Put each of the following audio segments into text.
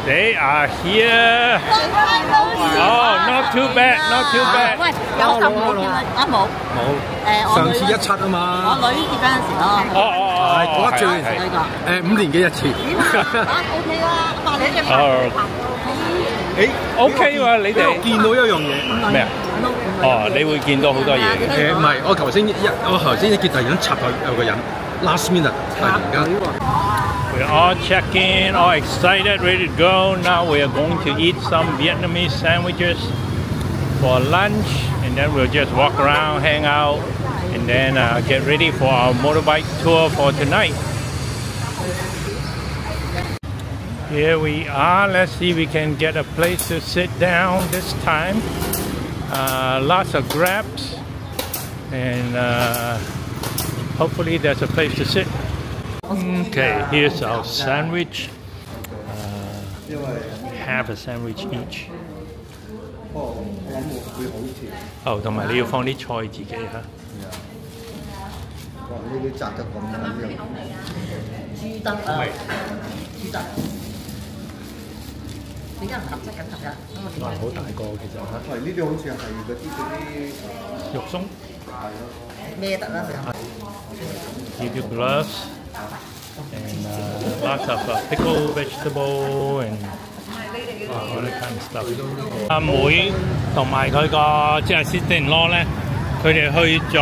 They are here. Oh, not too bad, not too bad. 喂，有就冇見啦，啊冇。冇。上次17啊嘛。我女結婚嗰陣時咯。係嗰一轉。5年幾一次。OK 啦，8年嘅。OK 喎，你哋見到一樣嘢咩啊？哦，你會見到好多嘢。唔係，我頭先一見突然間插咗有個人 last minute 突然間。We're all check-in, all excited, ready to go. Now we are going to eat some Vietnamese sandwiches for lunch, and then we'll just walk around, hang out, and then get ready for our motorbike tour for tonight. Here we are. Let's see if we can get a place to sit down this time. Lots of grabs, and hopefully there's a place to sit. Okay, here's our sandwich. Half a sandwich each. 哦，同埋你要放啲菜自己嚇。哇！呢啲紮得咁樣。豬得啊！豬得。點解唔合質咁合㗎？哇！好大個其實嚇。係呢啲好似係嗰啲肉鬆。係咯。咩得啦？Give you gloves. And lots of pickled vegetable and all that kind of stuff. 阿妹同埋佢個即係 sister-in-law 咧，佢哋去咗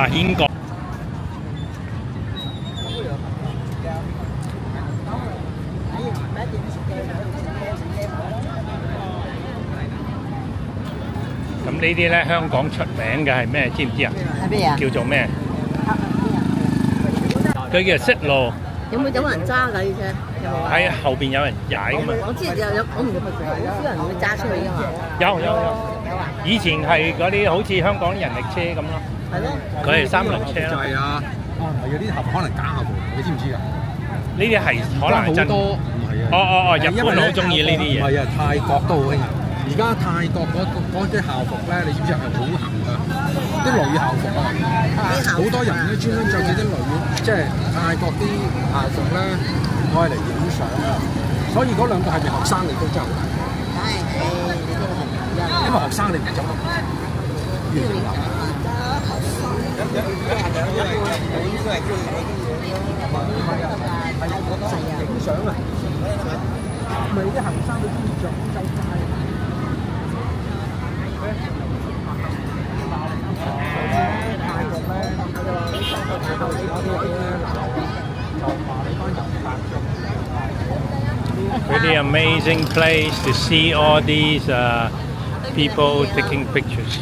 峴港。咁呢啲咧香港出名嘅係咩？知唔知啊？係咩啊？叫做咩？佢叫色路。有冇人揸㗎呢車？喺後邊有人踩㗎嘛？我知有，我唔好少人會揸出去㗎嘛。有啊！以前係嗰啲好似香港人力車咁咯。係咯。佢係3輪車咯。就係啊！哦，唔係有啲可能假校服，你知唔知㗎？呢啲係可能真。好多唔係啊！日本好中意呢啲嘢。唔係啊，泰國都好興啊！而家泰國嗰啲校服咧，你知唔知係好行㗎？啲女校服啊，好多人咧專登着住啲女，即係泰國啲校服咧，愛嚟影相啊！所以嗰兩個係咪學生嚟都真係好大。因為學生你唔走得。影相啊！唔係啲後生都中意着歐洲街。Really amazing place to see all these people taking pictures.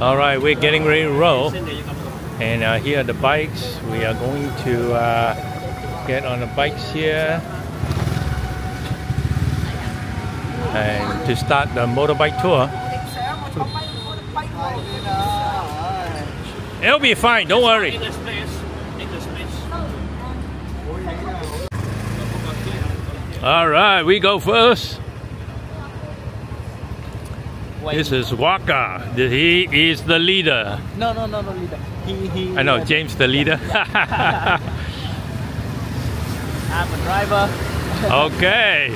All right, we're getting ready to roll, and here are the bikes. We are going to get on the bikes here and to start the motorbike tour. It'll be fine, don't worry. All right, we go first. This is Waka. He is the leader. No, leader. He I know, James the leader. I'm a driver. Okay.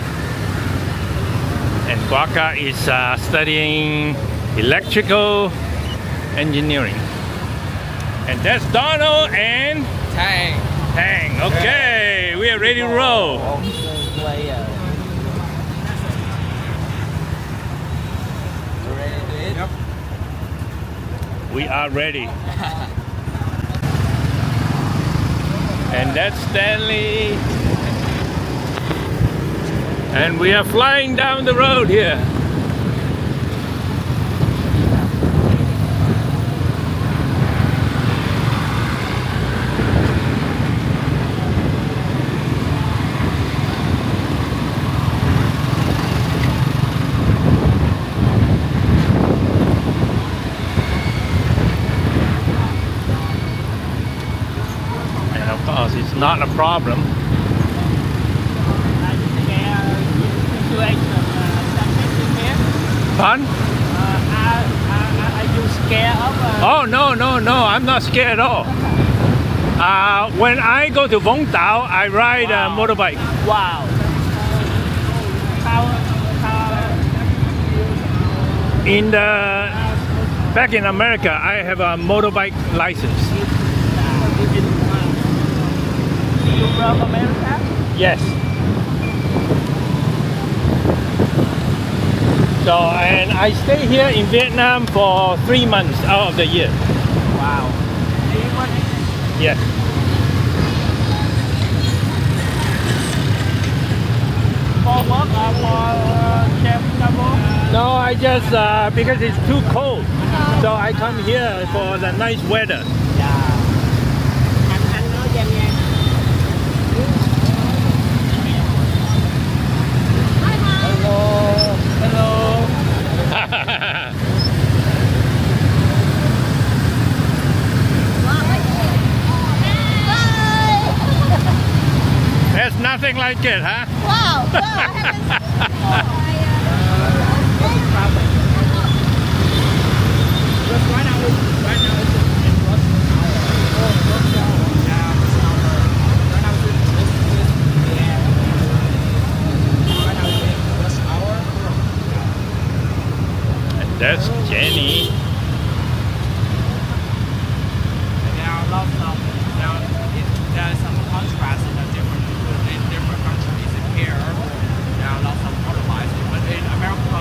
And Waka is studying electrical engineering. And that's Donald and Tang. Okay, we are ready to roll. Yep. We are ready. And that's Stanley. And we are flying down the road here. It's not a problem. Fun? Are you scared of? Oh no, I'm not scared at all. When I go to Vũng Tàu, I ride a motorbike. Wow. Back in America, I have a motorbike license. You from America? Yes. So, and I stay here in Vietnam for 3 months out of the year. Wow. 3 months? Yes. For work or for travel? No, I just because it's too cold, so I come here for the nice weather. Yeah. Hello. There's nothing like it, huh? Wow. That's Jenny. There's some contrast in the different countries here. There are lots of motorbikes, but in America.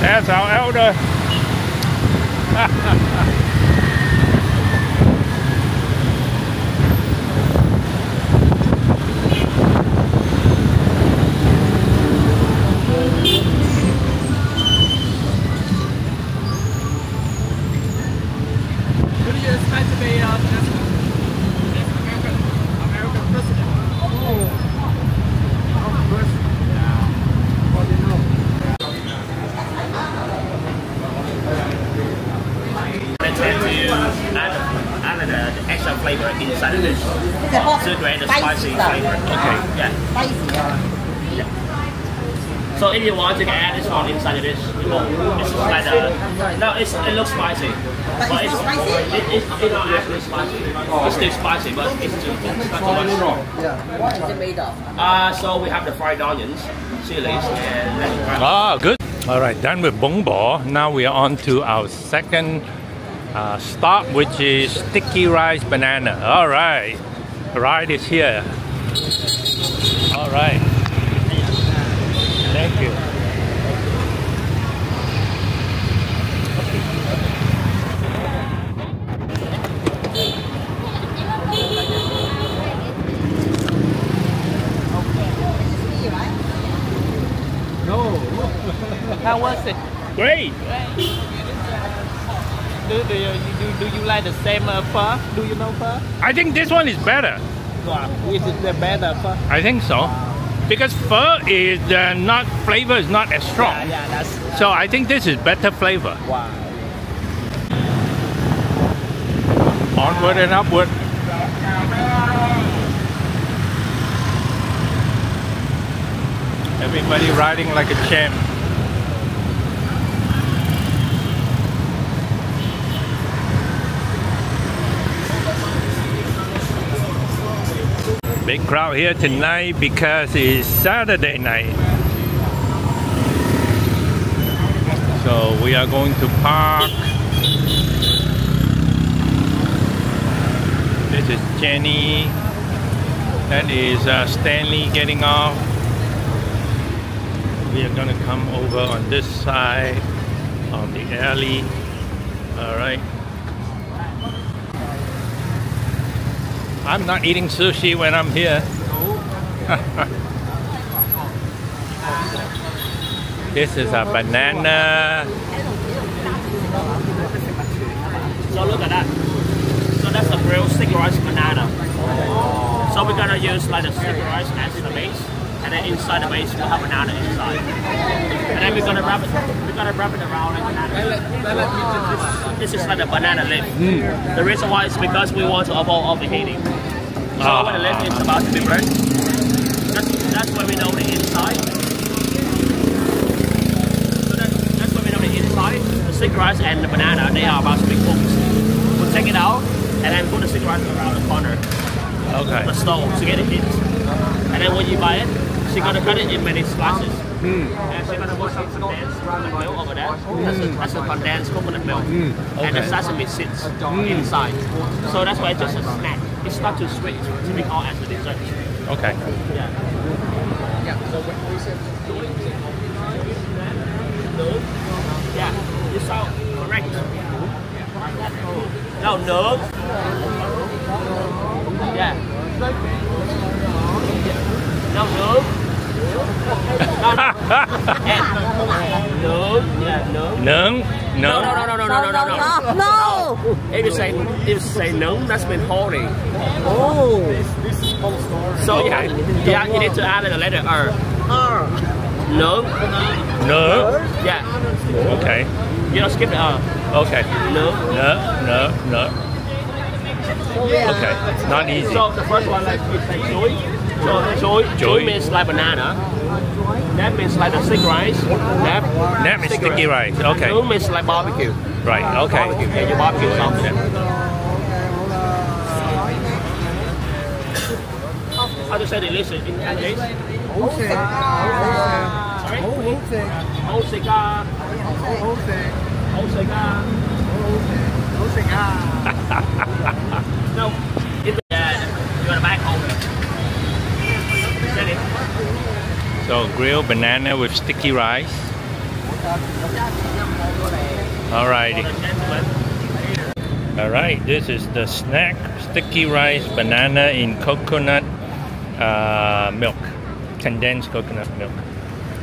That's our elder. Who do you expect to be next American president? Add the extra flavor inside the dish. So to add the spicy flavor. Okay. Yeah. So if you want, you can add this one inside the dish. It's like no, it looks spicy. But it's spicy? It's not actually spicy. It's still spicy, but it's not too much. What is it made of? So we have the fried onions, chilies, and lemon. Ah, good. All right, done with bong bo. Now we are on to our second stop, which is sticky rice banana. All right, the ride is here. All right, thank you. How was it? Great. Do you like the same pho? Do you know pho? I think this one is better. Wow. Is it the better pho? I think so, because pho is not flavor is not as strong. Yeah, that's So I think this is better flavor. wow. Onward and upward. Everybody riding like a champ. Big crowd here tonight because it's Saturday night. So we are going to park. This is Jenny. That is Stanley getting off. We are gonna come over on this side of the alley. All right. I'm not eating sushi when I'm here. This is a banana. So look at that. So that's a grilled sticky rice banana. So we're gonna use like the sticky rice as the base, and then inside the base we'll have banana inside. And then we're gonna wrap it around like banana. This is like a banana leaf. The reason why is because we want to avoid overheating. So when the leaf is about to be burnt, that's when we know the inside. rice and the banana, they are about spoons. We'll take it out and then put the sticky rice around the corner. Okay. The stove to get it heat. And then when you buy it, she's gonna cut it in many slices. And she's gonna put some condensed coconut milk over there. That's a condensed coconut milk. And the sesame seeds inside. So that's why it's just a snack. It's not too sweet to be called as a dessert. Okay. Yeah. Yeah, you sound correct. No, no. Yeah. No, no. No, no. No. Yeah, no. No. No, no, no, no, no, no, no, no. No. If you say no, that's been holding. Oh. So yeah, you need to add the letter R. No. No. Yeah. Okay. You don't skip the R. Okay. No. No. Okay. Not easy. So the first one, like you say joy. Joy means like banana. That means like the sticky rice. That means sticky rice. Okay. No means like barbecue. Right. Okay. Barbecue. Yeah, you barbecue something. How to say delicious in English? Sorry? Osega. No. You're gonna back home. So grilled banana with sticky rice. Alrighty. Alright, this is the snack sticky rice banana in coconut milk, condensed coconut milk.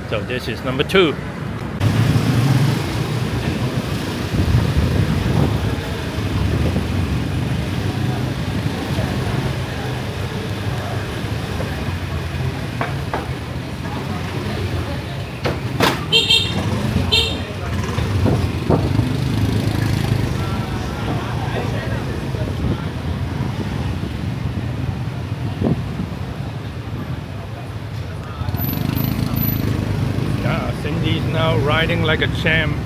So this is number 2. Cindy's now riding like a champ.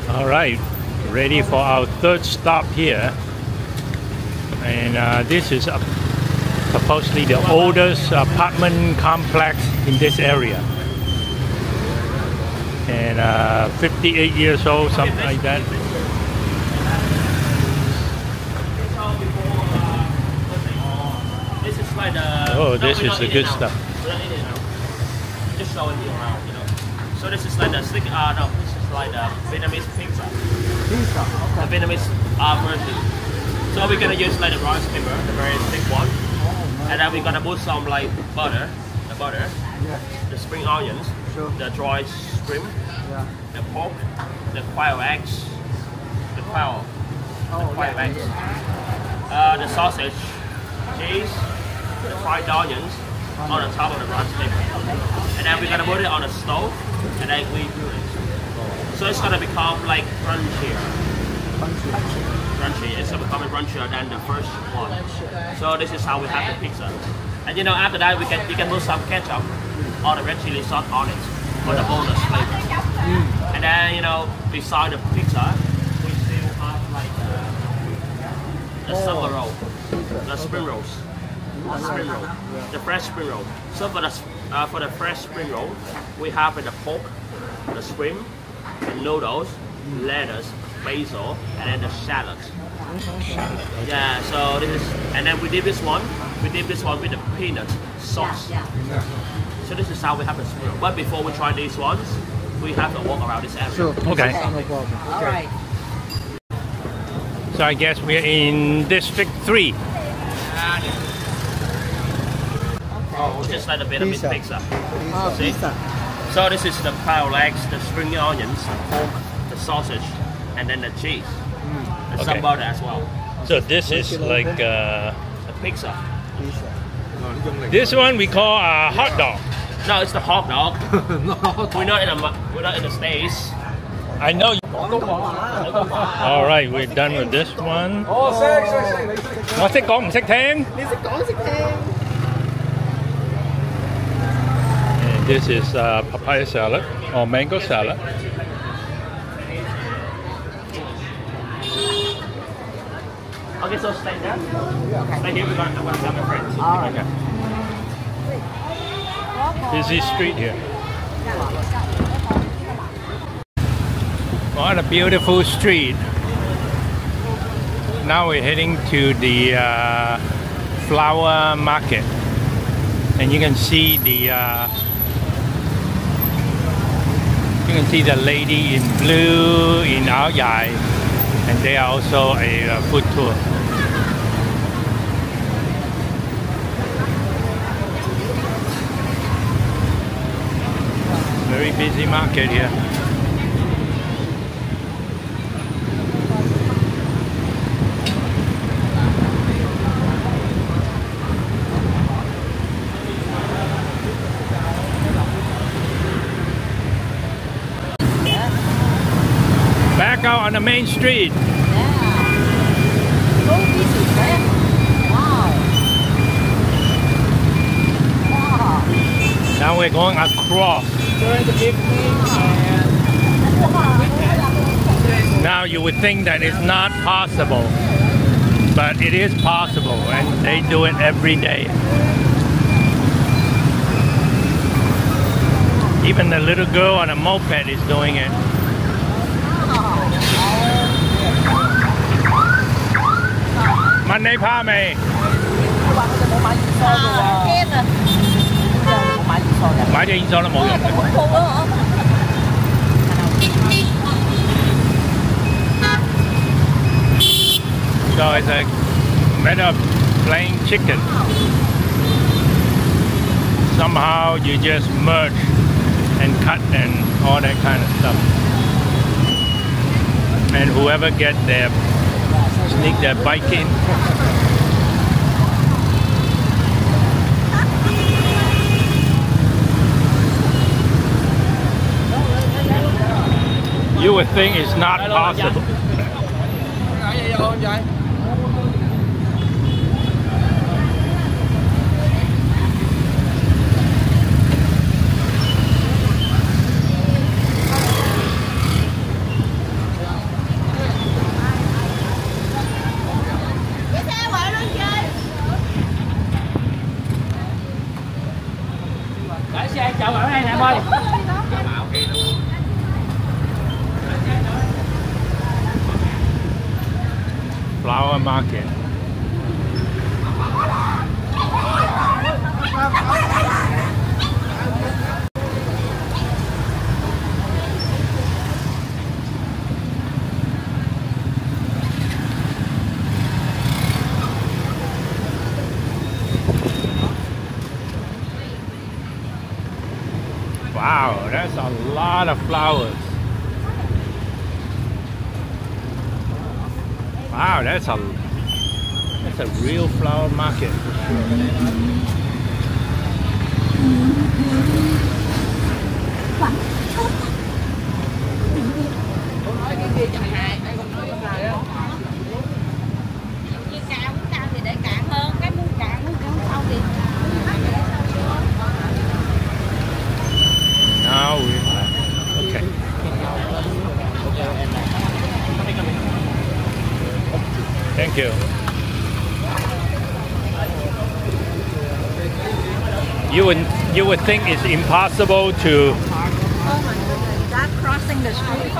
Alright, ready for our third stop here. And this is supposedly the oldest apartment complex in this area. And 58 years old, something like that. Oh, this is the good stuff. just showing you around, you know. So this is like the stick. No, this is like the Vietnamese pizza. Pizza. The Vietnamese version. So we're gonna use like the rice paper, the very thick one, and then we're gonna put some like butter, the spring onions, the dry shrimp, the pork, the quail eggs, the sausage, cheese, the fried onions on the top of the rice paper, and then we're gonna put it on the stove, and then we do it. So it's gonna become like crunchier. Crunchy. It's gonna become crunchier than the first one. So this is how we have the pizza. And you know, after that you can put some ketchup or the red chili sauce on it for the bonus flavor. And then, you know, beside the pizza, we still have like the summer roll, the spring rolls, the fresh spring roll. So for the fresh spring roll, we have the pork, the shrimp, the noodles, lettuce, basil, and then the shallots. Yeah, so this is, and then we dip this one with the peanut sauce. So this is how we have the spring roll. But before we try these ones, we have to walk around this area. Sure. Okay. No problem. All right. So I guess we're in District 3. Just like a Vietnamese pizza. See? Pizza. So this is the quail eggs, the spring onions, the pork, the sausage, and then the cheese. And some butter as well. So this is like A pizza. this one we call a hot dog. No, it's the hot dog. We're not in the States. I know. All right, we're done with this one. 我識講唔識聽。你識講識聽。 And this is papaya salad or mango salad. Okay, so stay there. Stay here. I'm gonna tell my friends. Okay. Busy street here. What a beautiful street. Now we're heading to the flower market, and you can see the lady in blue in Ao Yai, and they are also a food tour. Very busy market here. Back out on the main street. So busy, man. Wow. Now we're going across. Now you would think that it's not possible, but it is possible, and they do it every day. Even the little girl on a moped is doing it. Mình đây pha mày.買咗現裝都冇用嘅。So it's a matter of plain chicken. Somehow you just merge and cut and all that kind of stuff. And whoever get their sneak their bike in. You would think it's not possible. Flower market. that's a lot of flowers. Wow, that's a real flower market for sure. Now we okay. Thank you. You would think it's impossible to. Oh my goodness, that crossing the street.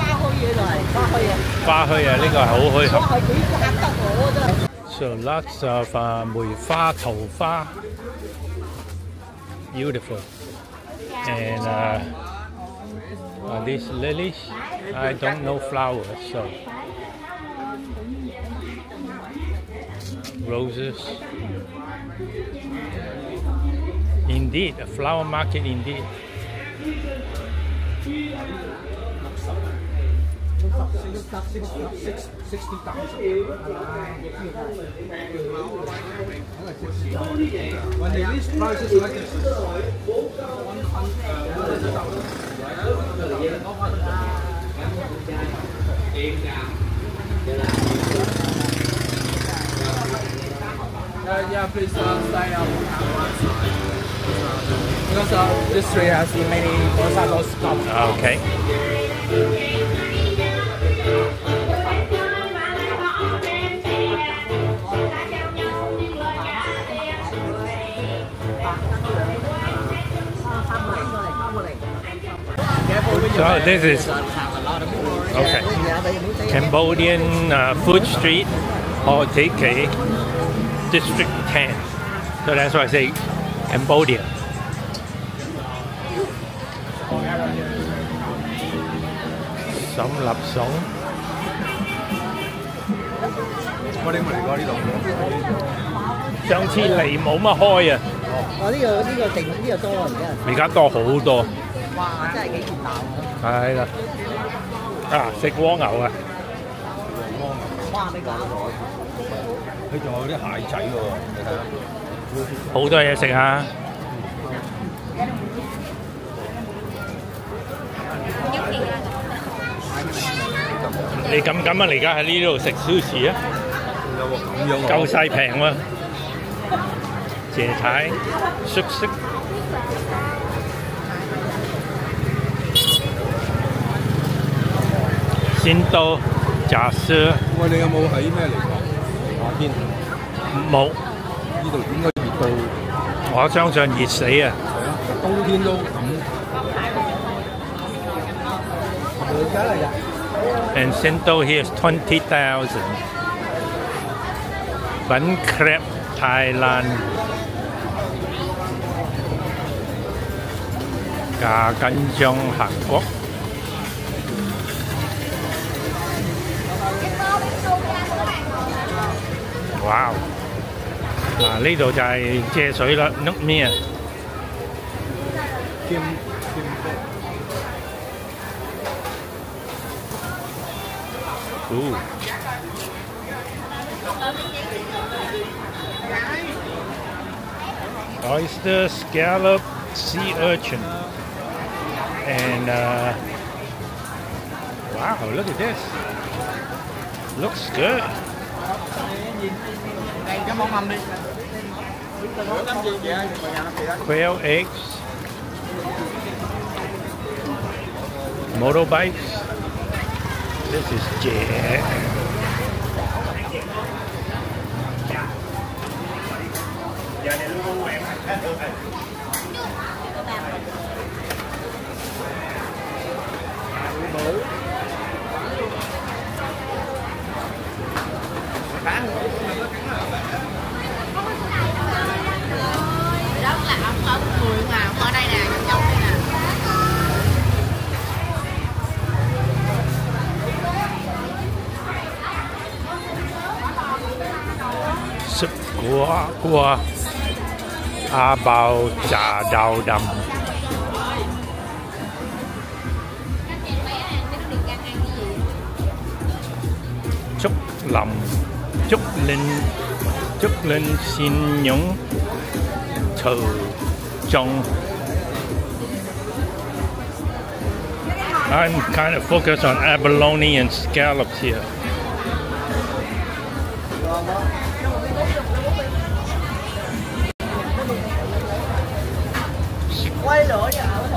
花墟啊，呢個係好墟合。係幾嚇得我啫。So lots of 梅花、桃花 beautiful. And these lilies, I don't know flowers, so roses. Indeed, a flower market indeed. When they list prices like this, yeah, please stay up because this tree has many motorcycles come. Okay. So this is okay. Cambodian food street or TK District 10. So that's why I say Cambodia. Sống lập sống. 我哋咪嚟過呢度。上次嚟冇乜開啊。我呢個定呢個多啊，而家多好多。哇！真係幾熱鬧啊！係啦。啊，食蝸牛啊！哇！呢個佢仲有啲蟹仔喎，你睇下。好多嘢食啊！你敢啊？你而家喺呢度食燒翅啊？夠晒平喎！椰菜、熟食。鮮豆、炸絲。喂，你有冇喺咩嚟講？夏天冇。呢度應該熱到，我相信熱死啊！係啊，冬天都咁。And Sento here is 20,000. Bánh crepe Thailand. Gà canh trong Hàn Quốc. Wow. 嗱，呢度就係借水啦，nước mía。Ooh. Oyster, scallop, sea urchin. And wow, look at this. Looks good. Quail eggs. Motorbikes. This is Jet. Rất là ấm ấm người mà ở đây nè, trong đây nè. Súp cua A bao chả đào đầm. 林竹林善涌曹種。I'm kind of focused on abalone and scallops here.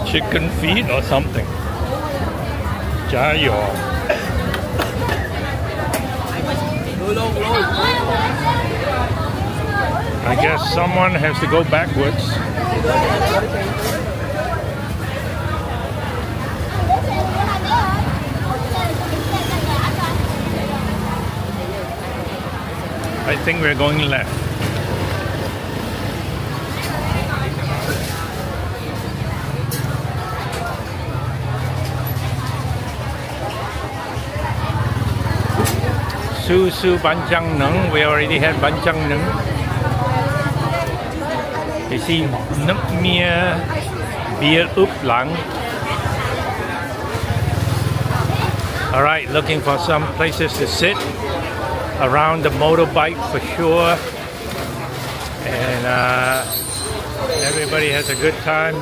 Chicken feet or something. Jayo. I guess someone has to go backwards. I think we're going left. Su Banjang Nung. We already had Banjang Nung. You see nước mía beer úp lặng. Alright, looking for some places to sit around the motorbike for sure. And everybody has a good time.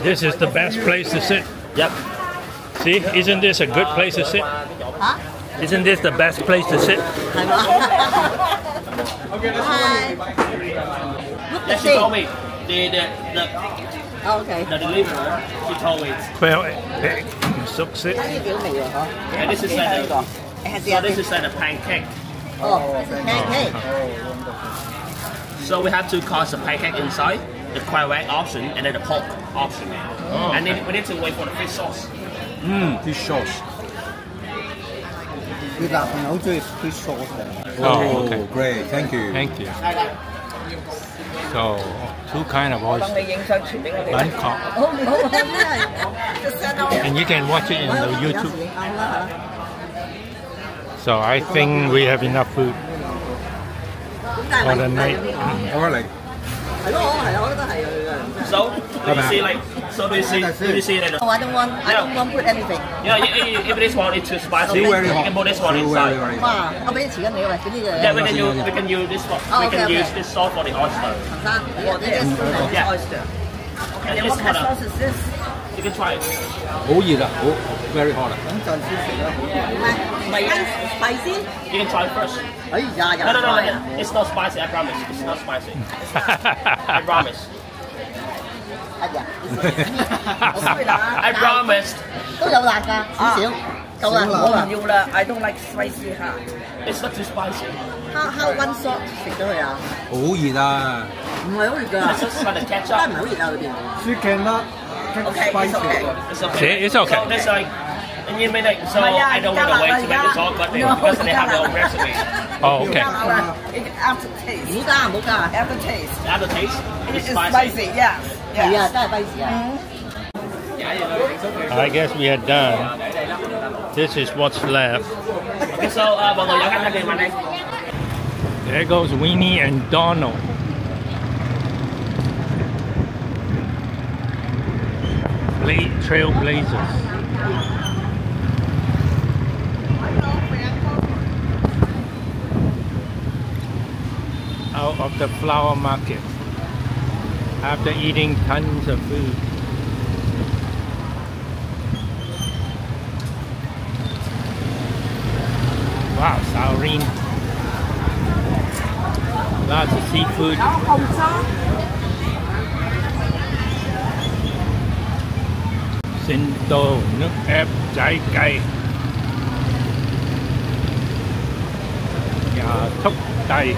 This is the best place to sit. Yep. See, isn't this a good place to sit? Hả? Isn't this the best place to sit? Yeah, she told me. Okay. The deliverer, she told me. Well, xúc xích. And this is like the, so this is like a pancake. Oh, pancake. So we have two kinds of pancake inside. The quail egg option and then the pork option. And then we need to wait for the fish sauce. Fish sauce. Oh, okay. Great, thank you. Thank you. So, two kind of oyster. Bangkok. And you can watch it in the YouTube. So I think we have enough food for the night. So do you see like? So do you see that? Oh, I don't want put anything. Yeah, if this one is too spicy, you can put this one inside. Wow, I'll pay the money for this. Yeah, we can use this one. We can use this sauce for the oyster. Yeah. Oyster. And And this what kind of one, sauce is this? you can try it. 好熱啊，好 very hot 啊。Spicy? You can try it first. 哎呀呀！ No. It's not spicy. I promise. It's not spicy. I promise. 哎呀，好衰啦 I promised. 都有辣㗎，少少，夠啦，好啦。要啦 I don't like spicy hot. It's not too spicy. How one shot 食咗佢啊？好熱啊！唔係好熱㗎， It's just like the 真係 ketchup. 唔係好熱啊裏邊。 You cannot Okay, it's okay. It's okay. See, it's okay. So there's like, and you mean like, so I don't want to wait to make the sauce, but because they have their own recipe. Oh, okay. After taste. 唔好加，唔好加。 After taste. After taste, it's It's spicy. spicy, yes. 係啊，真係 spicy 啊。 I guess we are done. This is what's left. Okay, so mọi người dẫn khách đi đây. There goes Winnie and Donald. Trailblazers. Out of the flower market after eating tons of food. Wow, Saurine. Lots of seafood. Sinh tố, nước ép, trái cây. Nhà thúc tây.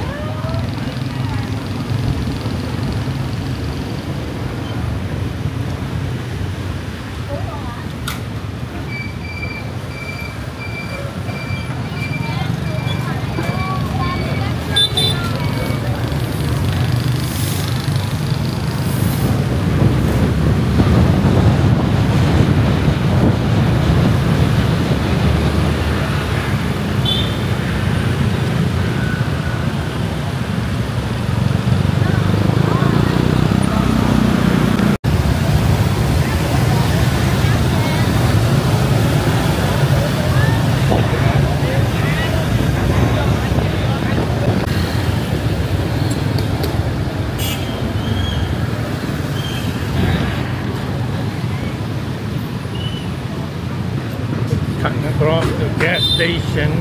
station.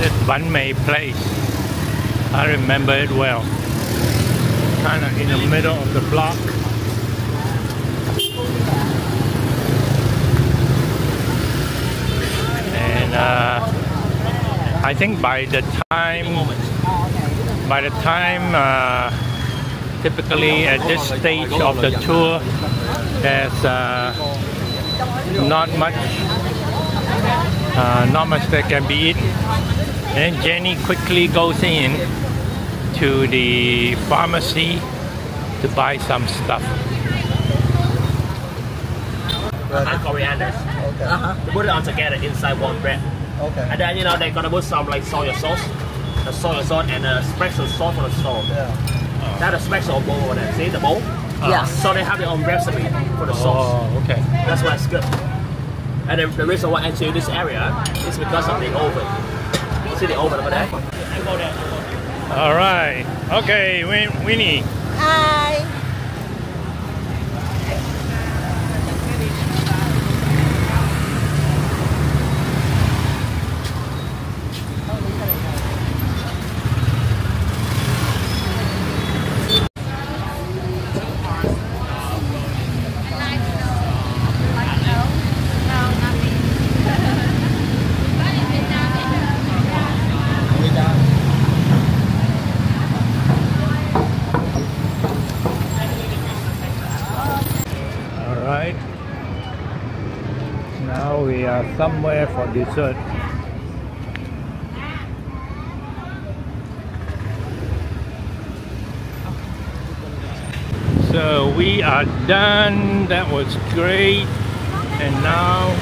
This banh mi place, I remember it well. Kind of in the middle of the block. And I think by the time typically at this stage of the tour, there's not much that can be eaten. And then Jenny quickly goes in to the pharmacy to buy some stuff. And corianders. Okay. They put it all together inside one bread. Okay. And then they're gonna put some like soy sauce, the soy sauce and the special sauce on the stove. Yeah. That's a special bowl over there. See the bowl? Yeah. So they have their own recipe for the sauce. Oh, okay. That's why it's good. And the reason why I choose this area is because of the oven. See the oven over there? All right. Okay, Winnie. Hi. Now we are somewhere for dessert. So we are done. That was great. And now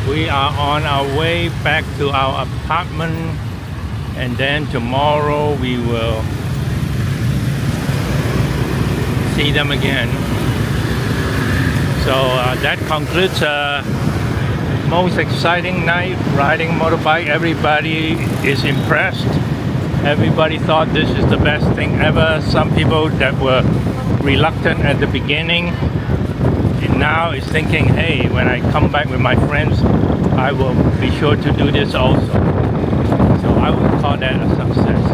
we are on our way back to our apartment. And then tomorrow we will see them again. So that concludes most exciting night riding motorbike. Everybody is impressed. Everybody thought this is the best thing ever. Some people that were reluctant at the beginning and now is thinking, hey, when I come back with my friends, I will be sure to do this also. So I would call that a success.